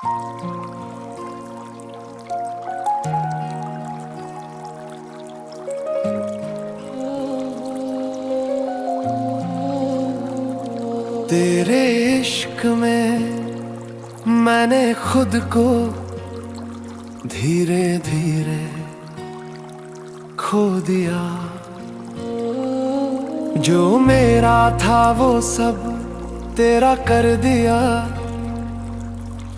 तेरे इश्क में मैंने खुद को धीरे धीरे खो दिया। जो मेरा था वो सब तेरा कर दिया।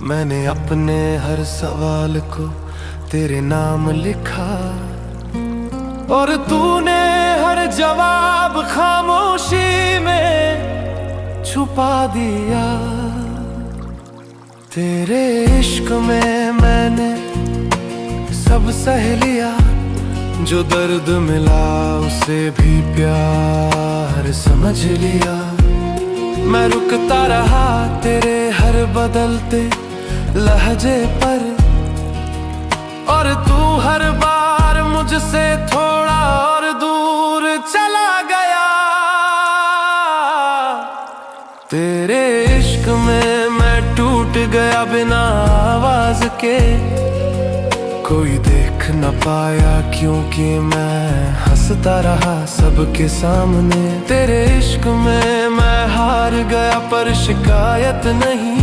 मैंने अपने हर सवाल को तेरे नाम लिखा, और तूने हर जवाब खामोशी में छुपा दिया। तेरे इश्क में मैंने सब सह लिया। जो दर्द मिला उसे भी प्यार समझ लिया। मैं रुकता रहा तेरे हर बदलते लहजे पर, और तू हर बार मुझसे थोड़ा और दूर चला गया। तेरे इश्क में मैं टूट गया बिना आवाज के। कोई देख न पाया क्योंकि मैं हंसता रहा सबके सामने। तेरे इश्क में मैं हार गया पर शिकायत नहीं।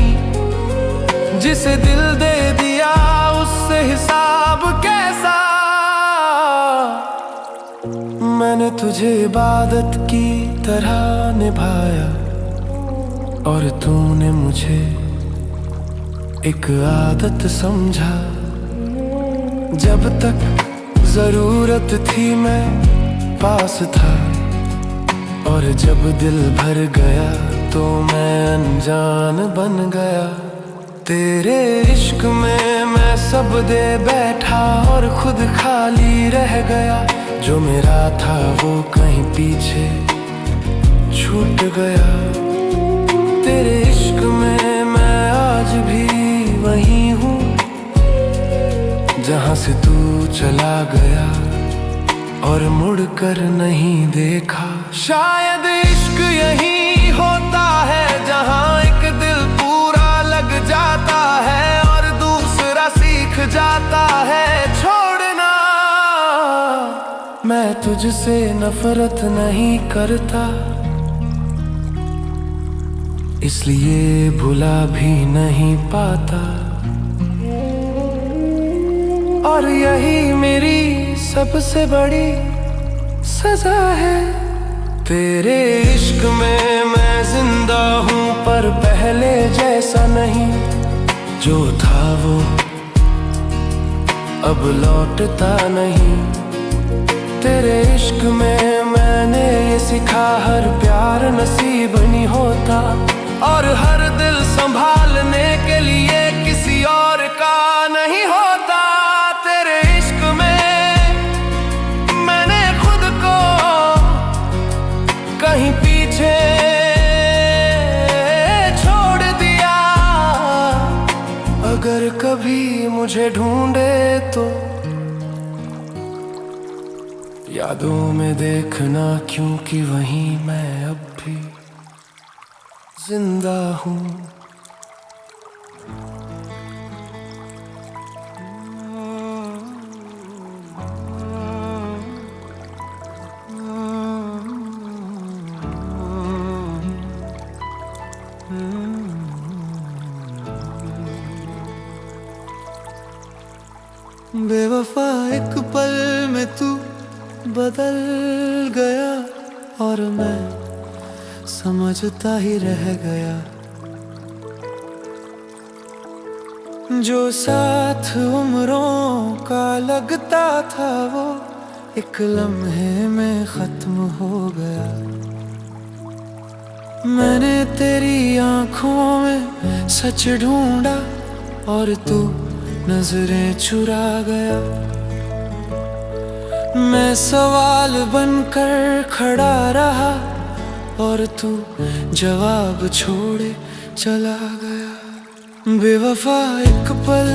जिसे दिल दे दिया उससे हिसाब कैसा। मैंने तुझे इबादत की तरह निभाया, और तूने मुझे एक आदत समझा। जब तक जरूरत थी मैं पास था, और जब दिल भर गया तो मैं अनजान बन गया। तेरे इश्क में मैं सब दे बैठा और खुद खाली रह गया। जो मेरा था वो कहीं पीछे छूट गया। तेरे इश्क में मैं आज भी वहीं हूँ जहाँ से तू चला गया, और मुड़कर नहीं देखा। शायद इश्क यही होता है जहाँ एक दिल पूरा लग जाता है और दूसरा सीख जाता है छोड़ना। मैं तुझसे नफरत नहीं करता, इसलिए भुला भी नहीं पाता। और यही मेरी सबसे बड़ी सजा है। तेरे इश्क में मैं जिंदा हूँ पर पहले जैसा नहीं। जो था वो अब लौटता नहीं। तेरे इश्क में मैंने ये सीखा हर प्यार नसीब नहीं होता, और हर दिल संभालने के लिए किसी और का नहीं होता। तेरे इश्क में मैंने खुद को कहीं पीछे छोड़ दिया। अगर कभी मुझे ढूंढे तो यादों में देखना, क्योंकि वहीं मैं अब भी जिंदा हूँ। बेवफा एक पल में तू बदल गया, और मैं समझता ही रह गया। जो साथ उम्रों का लगता था वो एक लम्हे में खत्म हो गया। मैंने तेरी आंखों में सच ढूंढा, और तू नजरें चुरा गया। मैं सवाल बनकर खड़ा रहा, और तू जवाब छोड़े चला गया। बेवफा एक पल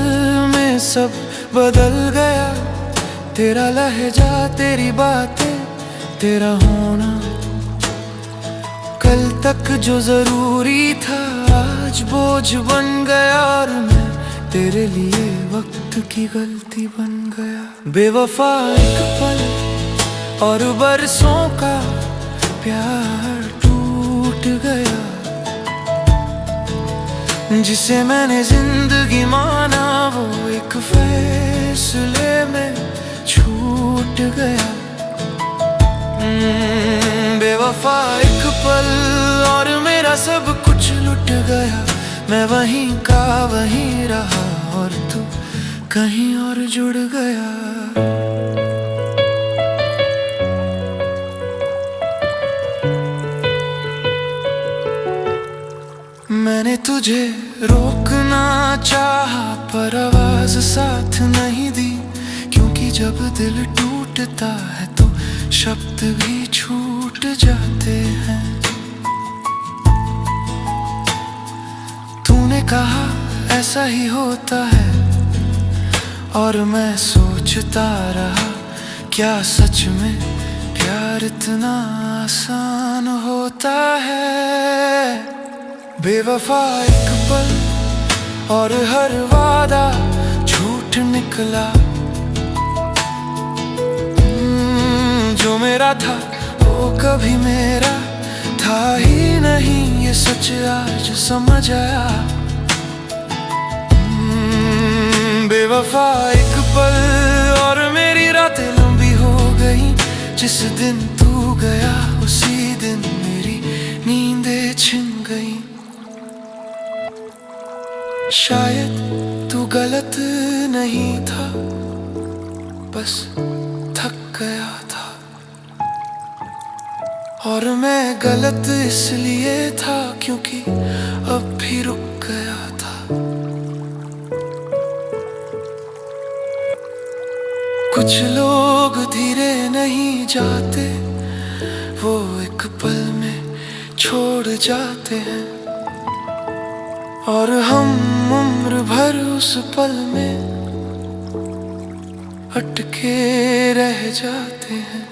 में सब बदल गया। तेरा लहजा, तेरी बातें, तेरा होना। कल तक जो जरूरी था आज बोझ बन गया, और मैं तेरे लिए वक्त की गलती बन गया। बेवफा एक पल और बरसों का प्यार टूट गया। जिसे मैंने जिंदगी माना वो एक फैसले में छूट गया। बेवफा एक पल और मेरा सब कुछ लुट गया। मैं वहीं का वहीं रहा और तू कहीं और जुड़ गया। मैंने तुझे रोकना चाहा पर आवाज साथ नहीं दी, क्योंकि जब दिल टूटता है तो शब्द भी छूट जाते हैं। तूने कहा ऐसा ही होता है और मैं सोचता रहा, क्या सच में प्यार इतना आसान होता है। बेवफा एक पल और हर वादा झूठ निकला। जो मेरा था वो कभी मेरा था ही नहीं, ये सच आज समझ आया। बेवफा एक पल और मेरी रातें लंबी हो गई। जिस दिन तू गया उसी दिन मेरी नींदें छिन गई। शायद तू गलत नहीं था, बस थक गया था। और मैं गलत इसलिए था क्योंकि अब भी रुक गया था। कुछ लोग धीरे नहीं जाते, वो एक पल में छोड़ जाते हैं। और हम उम्र भर उस पल में अटके रह जाते हैं।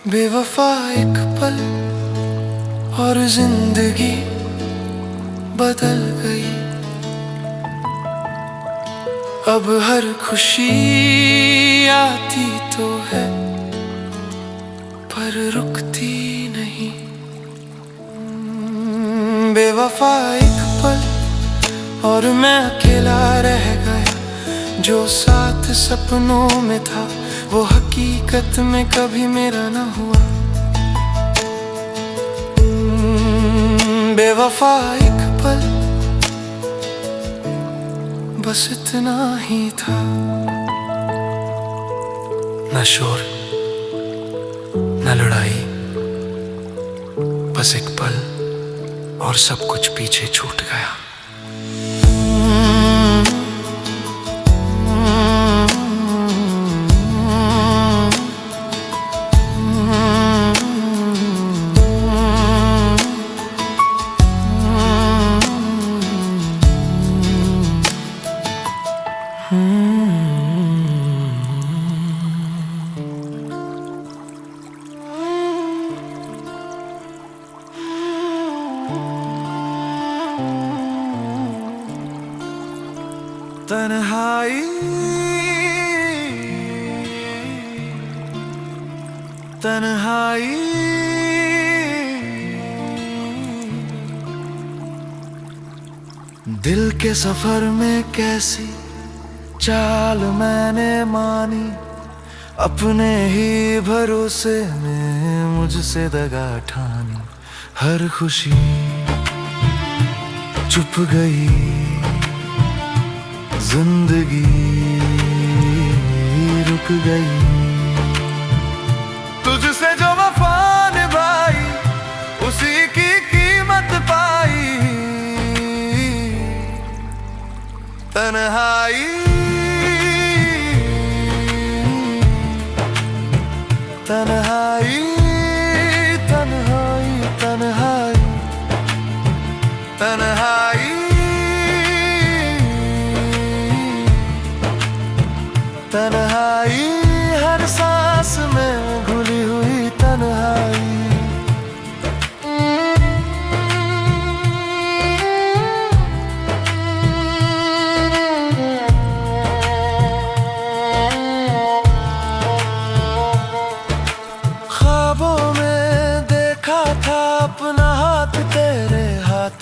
बेवफा एक पल और जिंदगी बदल गई। अब हर खुशी आती तो है पर रुकती नहीं। बेवफा एक पल और मैं अकेला रह गया। जो साथ सपनों में था वो हकीकत में कभी मेरा न हुआ। बेवफा एक पल बस इतना ही था। न शोर न लड़ाई, बस एक पल और सब कुछ पीछे छूट गया। तन्हाई तन्हाई दिल के सफर में कैसी चाल मैंने मानी। अपने ही भरोसे में मुझसे दगा ठानी। हर खुशी चुप गई, जिंदगी रुक गई। तुझसे जो वफा निभाई उसी की कीमत पाई। तन्हाई तन्हाई तन्हाई तन्हाई तन्हाई तन्हाई हर सांस में घुली हुई तन्हाई।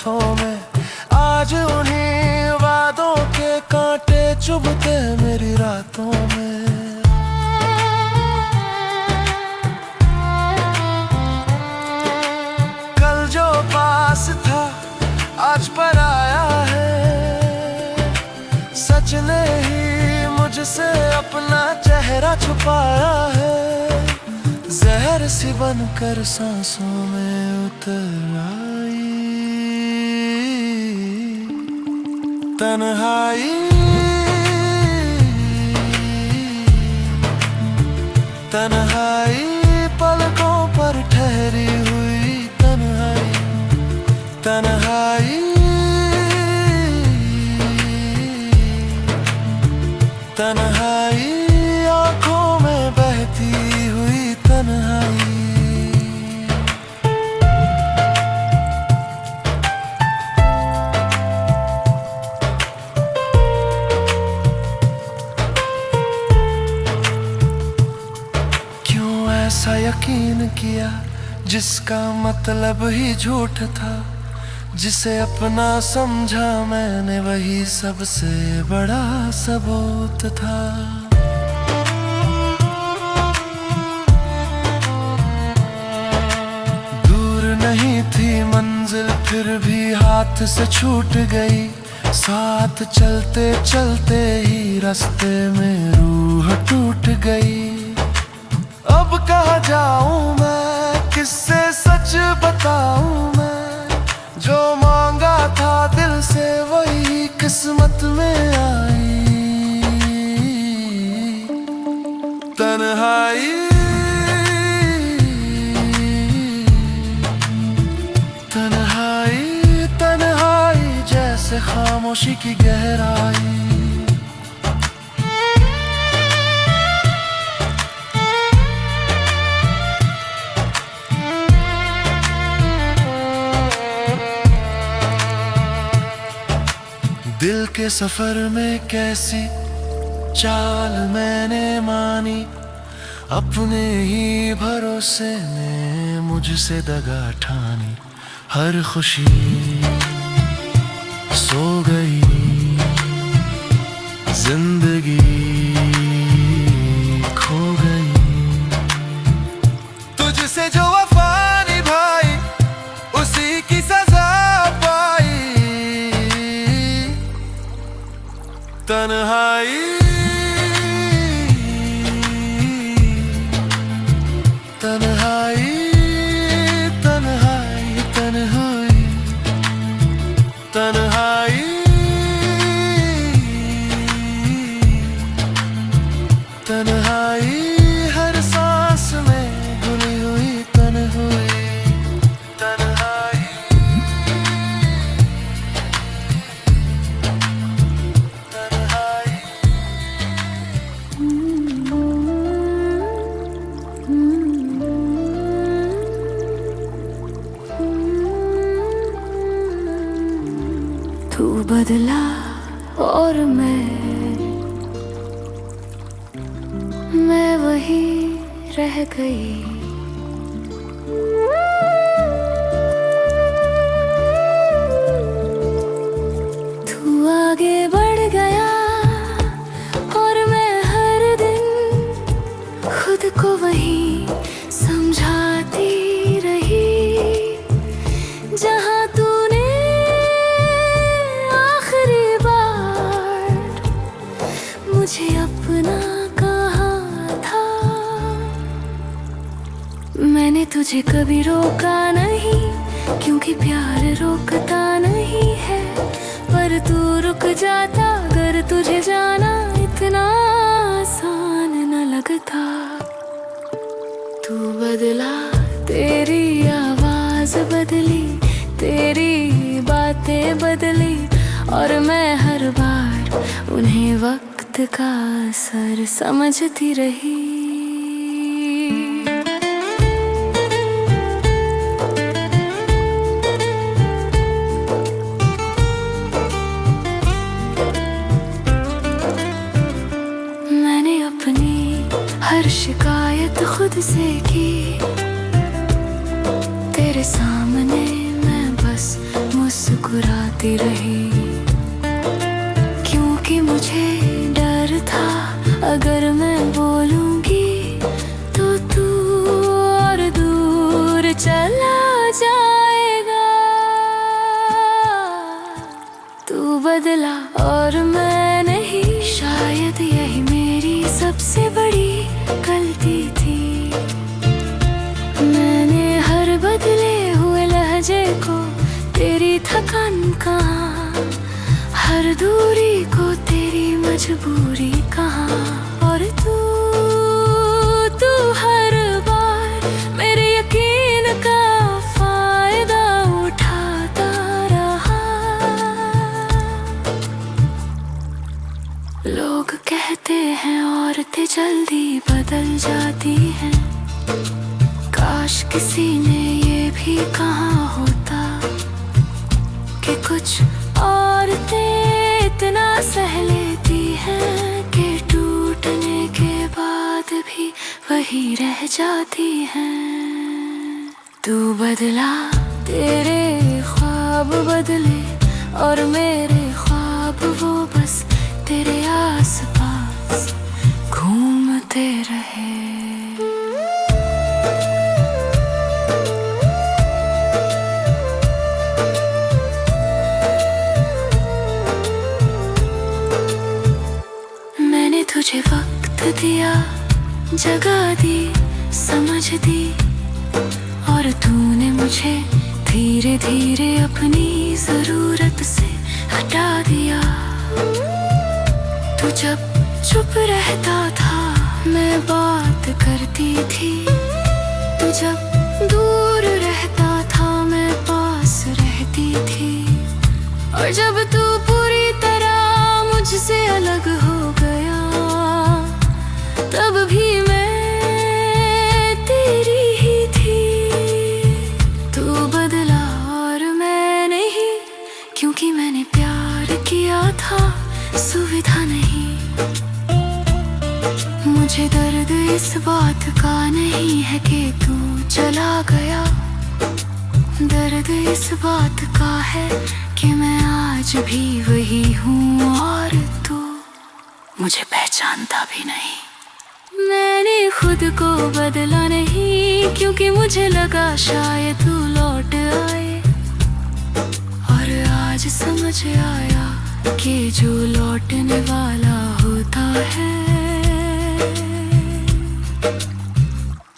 हाथों में। आज उन्हीं वादों के कांटे चुभते मेरी रातों में। कल जो पास था आज पर आया है, सच ने ही मुझसे अपना चेहरा छुपाया है। जहर सी बनकर सांसों में उतर आई तन्हाई, तन्हाई पलकों पर ठहरी हुई तन्हाई, तन्हाई, तन्हाई आँखों में बहती हुई तन्हाई। क्यों ऐसा यकीन किया जिसका मतलब ही झूठ था, जिसे अपना समझा मैंने वही सबसे बड़ा सबूत था। दूर नहीं थी मंजिल फिर भी हाथ से छूट गई, साथ चलते चलते ही रास्ते में रूह टूट गई। अब कहाँ जाऊं मैं, किससे सच बताऊं मैं, जो मांगा था दिल से वही किस्मत में आई तन्हाई, तन्हाई, तन्हाई जैसे खामोशी की गहराई। दिल के सफर में कैसी चाल मैंने मानी, अपने ही भरोसे में मुझसे दगा ठानी। हर खुशी सो गई, जिंदगी खो गई। तुझसे जो वफा निभाई उसी की सजा पाई तन्हाई, तन्हाई, तन्हाई, तन्हाई, तन्हाई, तन्हाई हर सांस में घुली हुई तन्हाई, तन्हाई, तन्हाई। तू बदला और मैं वही रह गई। तू आगे बढ़ गया और मैं हर दिन खुद को वही समझाती रही, जहाँ तूने मुझे अपना कहा था। मैंने तुझे कभी रोका नहीं, क्योंकि प्यार रोकता नहीं है। पर तू रुक जाता अगर तुझे जाना इतना आसान न लगता। तू बदला, तेरी आवाज बदली, तेरी बातें बदली, और मैं हर बार उन्हें वक्त का असर समझती रही। मैंने अपनी हर शिकायत खुद से की, तेरे सामने मैं बस मुस्कुराती मुस्कुराती रही, क्योंकि मुझे डर था अगर मैं बोलूंगी तो तू और दूर चला जाएगा। तू बदला और मैं नहीं, शायद यही मेरी सबसे बड़ी गलती थी। मैंने हर बदले हुए लहजे को तेरी थकान कहा, हर दूरी को तेरी मजबूरी कहा। और तू हर बार मेरे यकीन का फायदा उठाता रहा। लोग कहते हैं औरतें जल्दी बदल जाती हैं, काश किसी ने ये भी कहा होता कि कुछ औरतें इतना सह लेती हैं कि टूटने के बाद भी वही रह जाती हैं। तू बदला, तेरे ख्वाब बदले और मेरे ख्वाब वो बस तेरे आसपास घूमते रहे। मैंने तुझे वक्त दिया, जगह दी, समझ दी, और तूने मुझे धीरे धीरे अपनी जरूरत से हटा दिया। तू जब चुप रहता था मैं बात करती थी, तू जब दूर रहता था मैं पास रहती थी, और जब तू पूरी तरह मुझसे अलग हो गया तब भी मैं तेरी ही थी। तू बदला और मैं नहीं, क्योंकि मैंने प्यार किया था सुविधा नहीं। मुझे दर्द इस बात का नहीं है कि तू चला गया, दर्द इस बात का है कि मैं आज भी वही हूँ और तू मुझे पहचानता भी नहीं। मैंने खुद को बदला नहीं, क्योंकि मुझे लगा शायद तू लौट आए, और आज समझ आया कि जो लौटने वाला होता है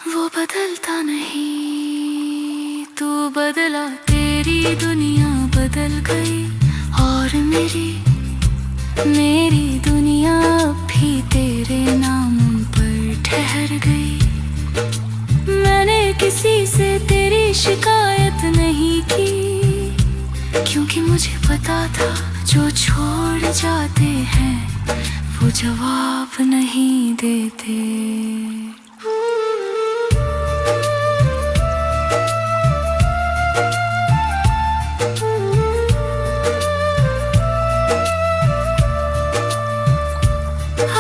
वो बदलता नहीं। तू बदला, तेरी दुनिया बदल गई और मेरी दुनिया अब भी तेरे नाम पर ठहर गई। मैंने किसी से तेरी शिकायत नहीं की, क्योंकि मुझे पता था जो छोड़ जाते हैं वो जवाब नहीं देते।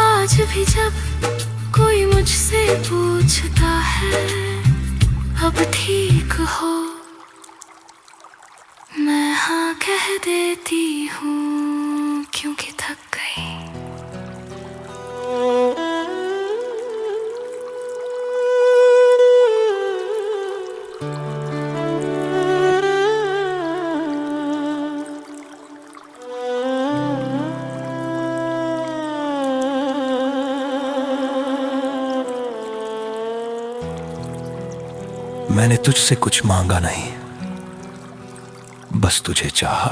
आज भी जब कोई मुझसे पूछता है अब ठीक हो, मैं हाँ कह देती हूँ, क्योंकि थक गई। मैंने तुझसे कुछ मांगा नहीं, बस तुझे चाहा,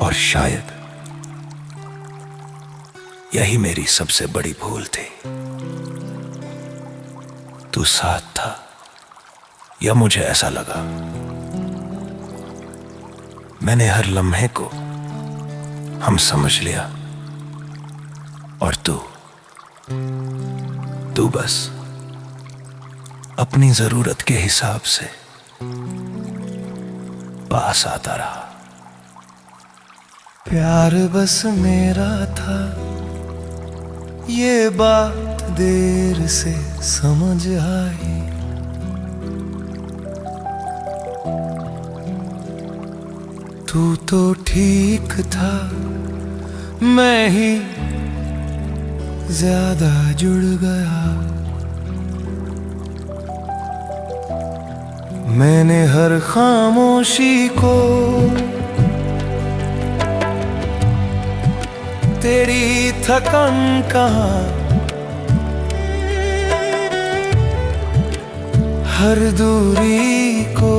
और शायद यही मेरी सबसे बड़ी भूल थी। तू साथ था या मुझे ऐसा लगा। मैंने हर लम्हे को हम समझ लिया, और तू बस अपनी जरूरत के हिसाब से पास आता रहा। प्यार बस मेरा था, ये बात देर से समझ आई। तू तो ठीक था, मैं ही ज्यादा जुड़ गया। मैंने हर खामोशी को तेरी थकन कहाँ, हर दूरी को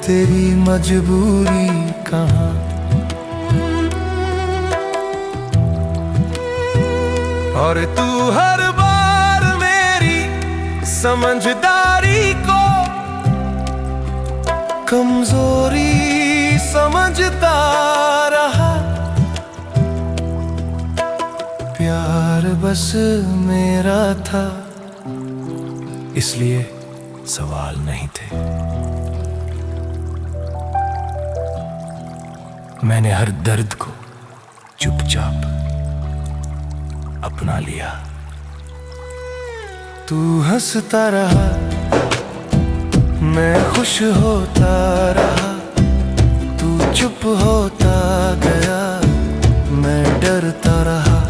तेरी मजबूरी कहाँ। और तू हर बार मेरी समझदारी को कमजोरी समझता रहा। प्यार बस मेरा था, इसलिए सवाल नहीं थे। मैंने हर दर्द को चुपचाप अपना लिया। तू हंसता रहा, मैं खुश होता रहा। तू चुप होता गया, मैं डरता रहा।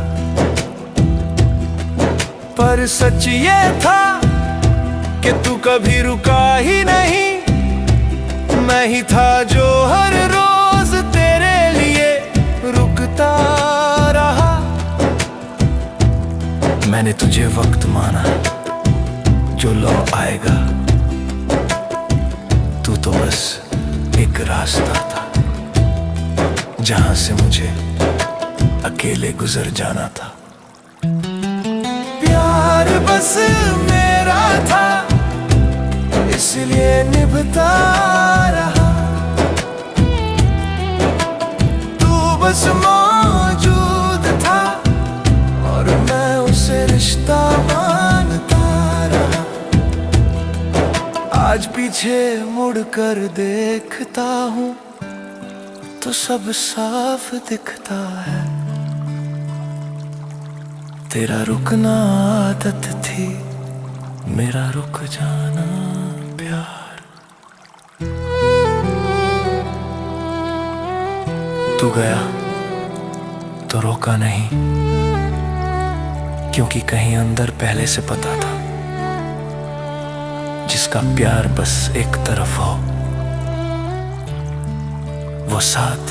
पर सच ये था कि तू कभी रुका ही नहीं। मैं ही था जो हर रोज तेरे लिए रुकता रहा। मैंने तुझे वक्त माना जो लौट आएगा। तू तो बस एक रास्ता था जहां से मुझे अकेले गुजर जाना था। प्यार बस मेरा था, इसलिए निभता रहा। तू बस मौजूद था और मैं उसे रिश्ता मानता रहा। आज पीछे मुड़कर देखता हूँ तो सब साफ दिखता है। तेरा रुकना आदत थी, मेरा रुक जाना प्यार। तू गया तो रोका नहीं, क्योंकि कहीं अंदर पहले से पता था जिसका प्यार बस एक तरफ हो वो साथ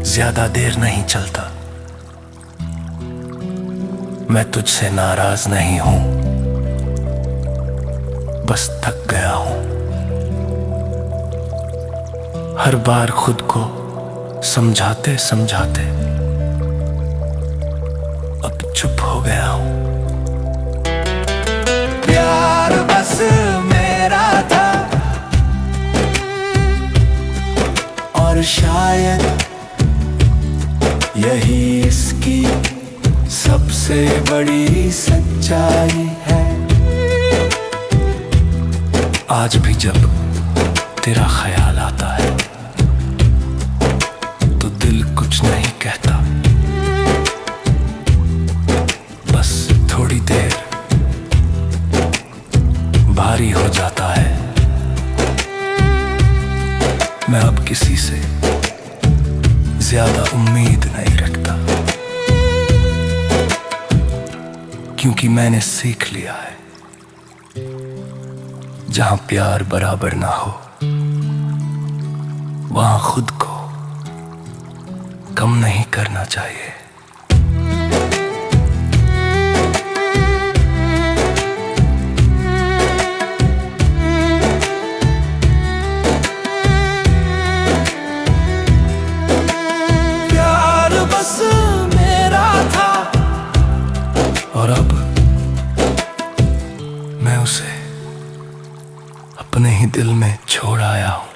ज्यादा देर नहीं चलता। मैं तुझसे नाराज नहीं हूं, बस थक गया हूं। हर बार खुद को समझाते समझाते अब चुप हो गया हूं। प्यार बस मेरा था और शायद यही इसकी सबसे बड़ी सच्चाई है। आज भी जब तेरा ख्याल आता है तो दिल कुछ नहीं कहता, बस थोड़ी देर भारी हो जाता है। मैं अब किसी से ज्यादा उम्मीद नहीं रखता, क्योंकि मैंने सीख लिया है जहां प्यार बराबर ना हो वहां खुद को कम नहीं करना चाहिए। प्यार बस मेरा था और अब मैं उसे अपने ही दिल में छोड़ आया हूं।